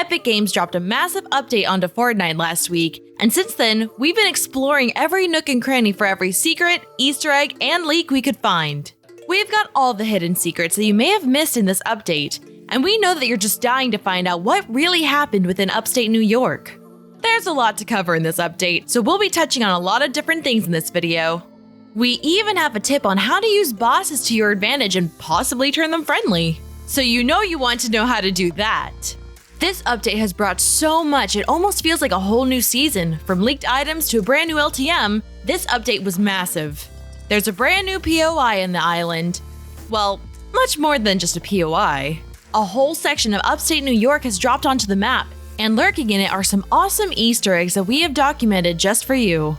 Epic Games dropped a massive update onto Fortnite last week, and since then, we've been exploring every nook and cranny for every secret, Easter egg, and leak we could find. We've got all the hidden secrets that you may have missed in this update, and we know that you're just dying to find out what really happened within Upstate New York. There's a lot to cover in this update, so we'll be touching on a lot of different things in this video. We even have a tip on how to use bosses to your advantage and possibly turn them friendly. So you want to know how to do that. This update has brought so much it almost feels like a whole new season. From leaked items to a brand new LTM, this update was massive. There's a brand new POI in the island. Well, much more than just a POI. A whole section of Upstate New York has dropped onto the map, and lurking in it are some awesome Easter eggs that we have documented just for you.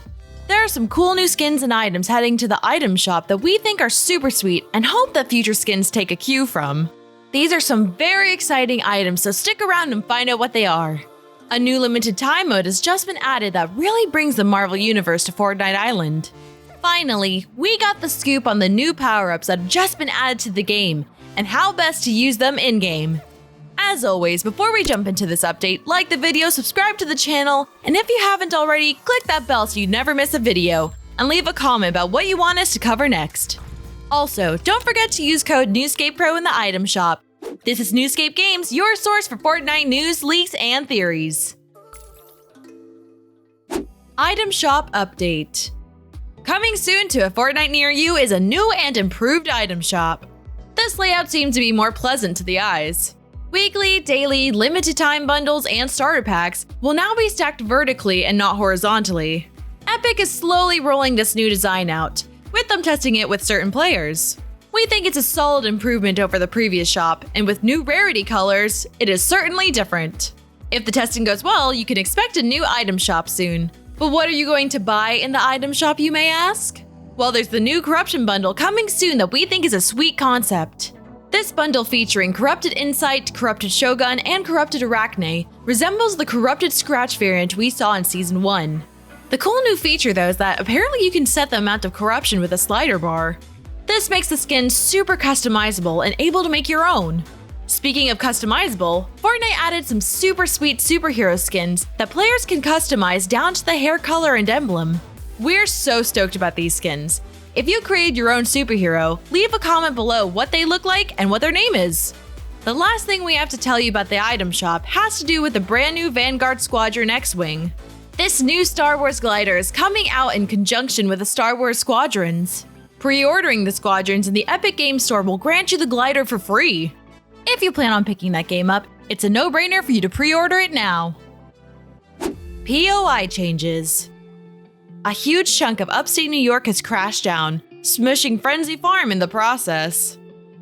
There are some cool new skins and items heading to the item shop that we think are super sweet and hope that future skins take a cue from. These are some very exciting items, so stick around and find out what they are. A new limited time mode has just been added that really brings the Marvel Universe to Fortnite Island. Finally, we got the scoop on the new power-ups that have just been added to the game, and how best to use them in-game. As always, before we jump into this update, like the video, subscribe to the channel, and if you haven't already, click that bell so you never miss a video, and leave a comment about what you want us to cover next. Also, don't forget to use code NewScapePRO in the item shop. This is NewScapeGames, your source for Fortnite news, leaks, and theories. Item Shop Update. Coming soon to a Fortnite near you is a new and improved item shop. This layout seems to be more pleasant to the eyes. Weekly, daily, limited time bundles, and starter packs will now be stacked vertically and not horizontally. Epic is slowly rolling this new design out, with them testing it with certain players. We think it's a solid improvement over the previous shop, and with new rarity colors, it is certainly different. If the testing goes well, you can expect a new item shop soon. But what are you going to buy in the item shop, you may ask? Well, there's the new corruption bundle coming soon that we think is a sweet concept. This bundle featuring Corrupted Insight, Corrupted Shogun, and Corrupted Arachne resembles the Corrupted Scratch variant we saw in Season 1. The cool new feature though is that apparently you can set the amount of corruption with a slider bar. This makes the skin super customizable and able to make your own. Speaking of customizable, Fortnite added some super sweet superhero skins that players can customize down to the hair color and emblem. We're so stoked about these skins. If you create your own superhero, leave a comment below what they look like and what their name is. The last thing we have to tell you about the item shop has to do with the brand new Vanguard Squadron X-Wing. This new Star Wars glider is coming out in conjunction with the Star Wars Squadrons. Pre-ordering the Squadrons in the Epic Games Store will grant you the glider for free. If you plan on picking that game up, it's a no-brainer for you to pre-order it now. POI changes. A huge chunk of Upstate New York has crashed down, smushing Frenzy Farm in the process.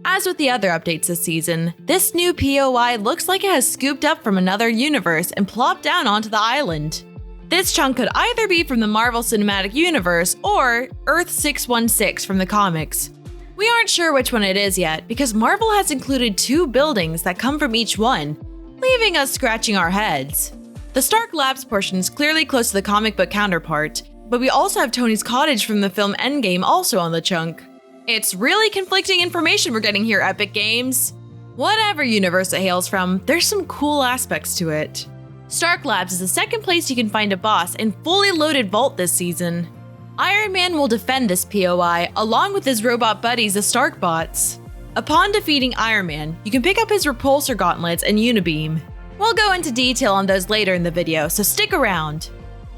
As with the other updates this season, this new POI looks like it has scooped up from another universe and plopped down onto the island. This chunk could either be from the Marvel Cinematic Universe or Earth 616 from the comics. We aren't sure which one it is yet because Marvel has included 2 buildings that come from each one, leaving us scratching our heads. The Stark Labs portion is clearly close to the comic book counterpart, but we also have Tony's cottage from the film Endgame also on the chunk. It's really conflicting information we're getting here, Epic Games. Whatever universe it hails from, there's some cool aspects to it. Stark Labs is the second place you can find a boss and fully loaded vault this season. Iron Man will defend this POI along with his robot buddies, the Stark Bots. Upon defeating Iron Man, you can pick up his repulsor gauntlets and unibeam. We'll go into detail on those later in the video, so stick around.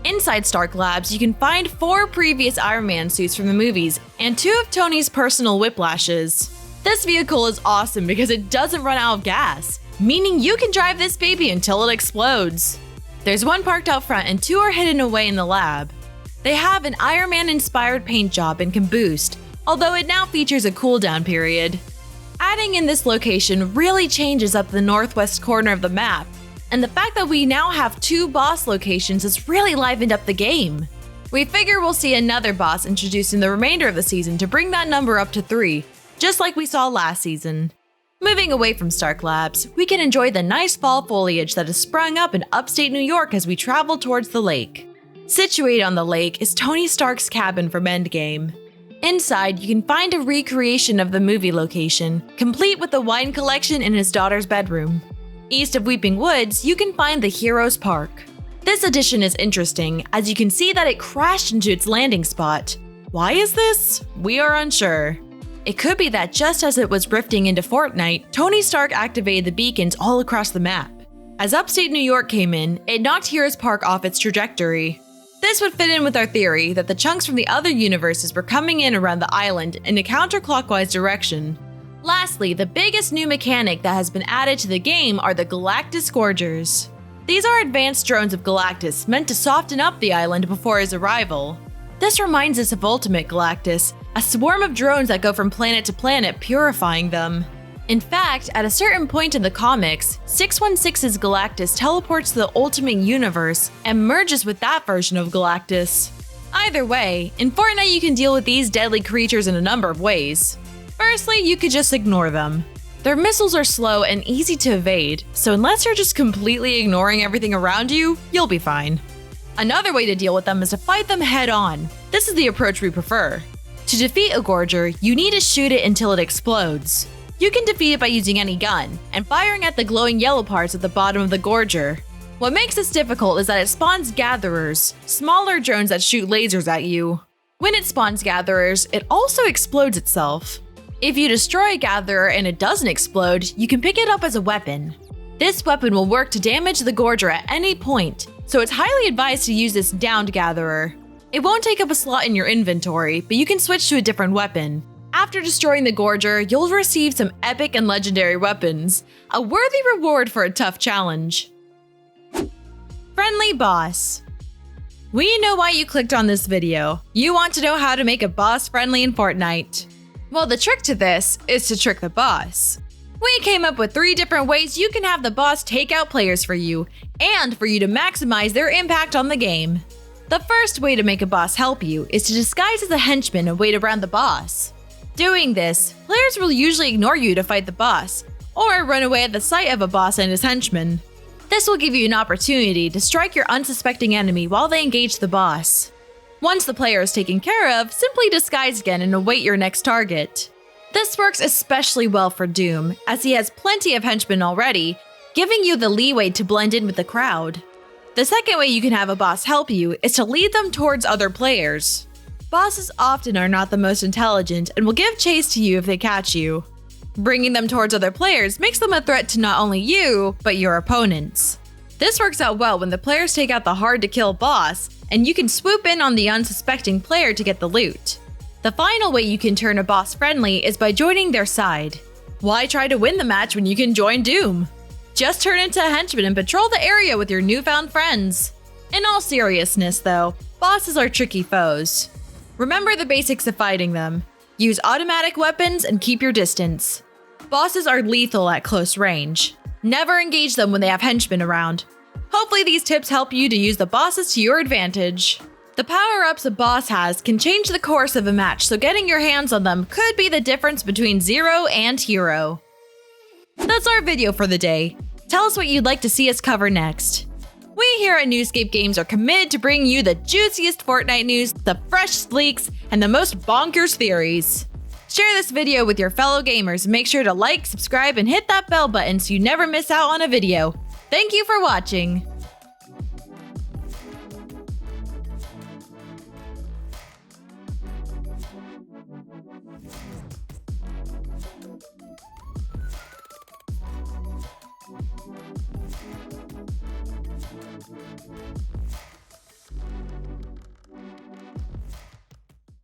Inside Stark Labs, you can find 4 previous Iron Man suits from the movies and 2 of Tony's personal whiplashes. This vehicle is awesome because it doesn't run out of gas, meaning you can drive this baby until it explodes. There's 1 parked out front and 2 are hidden away in the lab. They have an Iron Man inspired paint job and can boost, although it now features a cooldown period. Adding in this location really changes up the northwest corner of the map, and the fact that we now have 2 boss locations has really livened up the game. We figure we'll see another boss introduced in the remainder of the season to bring that number up to 3, just like we saw last season. Moving away from Stark Labs, we can enjoy the nice fall foliage that has sprung up in upstate New York as we travel towards the lake. Situated on the lake is Tony Stark's cabin from Endgame. Inside, you can find a recreation of the movie location, complete with the wine collection in his daughter's bedroom. East of Weeping Woods, you can find the Heroes Park. This addition is interesting, as you can see that it crashed into its landing spot. Why is this? We are unsure. It could be that just as it was rifting into Fortnite, Tony Stark activated the beacons all across the map. As Upstate New York came in, it knocked Heroes Park off its trajectory. This would fit in with our theory that the chunks from the other universes were coming in around the island in a counterclockwise direction. Lastly, the biggest new mechanic that has been added to the game are the Galactus Gorgers. These are advanced drones of Galactus meant to soften up the island before his arrival. This reminds us of Ultimate Galactus, a swarm of drones that go from planet to planet purifying them. In fact, at a certain point in the comics, 616's Galactus teleports to the Ultimate Universe and merges with that version of Galactus. Either way, in Fortnite you can deal with these deadly creatures in a number of ways. Firstly, you could just ignore them. Their missiles are slow and easy to evade, so unless you're just completely ignoring everything around you, you'll be fine. Another way to deal with them is to fight them head on. This is the approach we prefer. To defeat a Gorger, you need to shoot it until it explodes. You can defeat it by using any gun, and firing at the glowing yellow parts at the bottom of the Gorger. What makes this difficult is that it spawns Gatherers, smaller drones that shoot lasers at you. When it spawns Gatherers, it also explodes itself. If you destroy a Gatherer and it doesn't explode, you can pick it up as a weapon. This weapon will work to damage the Gorger at any point, so it's highly advised to use this downed Gatherer. It won't take up a slot in your inventory, but you can switch to a different weapon. After destroying the Gorger, you'll receive some epic and legendary weapons, a worthy reward for a tough challenge. Friendly Boss. We know why you clicked on this video. You want to know how to make a boss friendly in Fortnite. Well, the trick to this is to trick the boss. We came up with 3 different ways you can have the boss take out players for you, and for you to maximize their impact on the game. The first way to make a boss help you is to disguise as a henchman and wait around the boss. Doing this, players will usually ignore you to fight the boss, or run away at the sight of a boss and his henchmen. This will give you an opportunity to strike your unsuspecting enemy while they engage the boss. Once the player is taken care of, simply disguise again and await your next target. This works especially well for Doom, as he has plenty of henchmen already, giving you the leeway to blend in with the crowd. The second way you can have a boss help you is to lead them towards other players. Bosses often are not the most intelligent and will give chase to you if they catch you. Bringing them towards other players makes them a threat to not only you, but your opponents. This works out well when the players take out the hard-to-kill boss, and you can swoop in on the unsuspecting player to get the loot. The final way you can turn a boss friendly is by joining their side. Why try to win the match when you can join Doom? Just turn into a henchman and patrol the area with your newfound friends. In all seriousness though, bosses are tricky foes. Remember the basics of fighting them. Use automatic weapons and keep your distance. Bosses are lethal at close range. Never engage them when they have henchmen around. Hopefully these tips help you to use the bosses to your advantage. The power-ups a boss has can change the course of a match, so getting your hands on them could be the difference between 0 and hero. That's our video for the day. Tell us what you'd like to see us cover next. We here at NewScapeGames are committed to bringing you the juiciest Fortnite news, the fresh leaks, and the most bonkers theories. Share this video with your fellow gamers and make sure to like, subscribe, and hit that bell button so you never miss out on a video. Thank you for watching!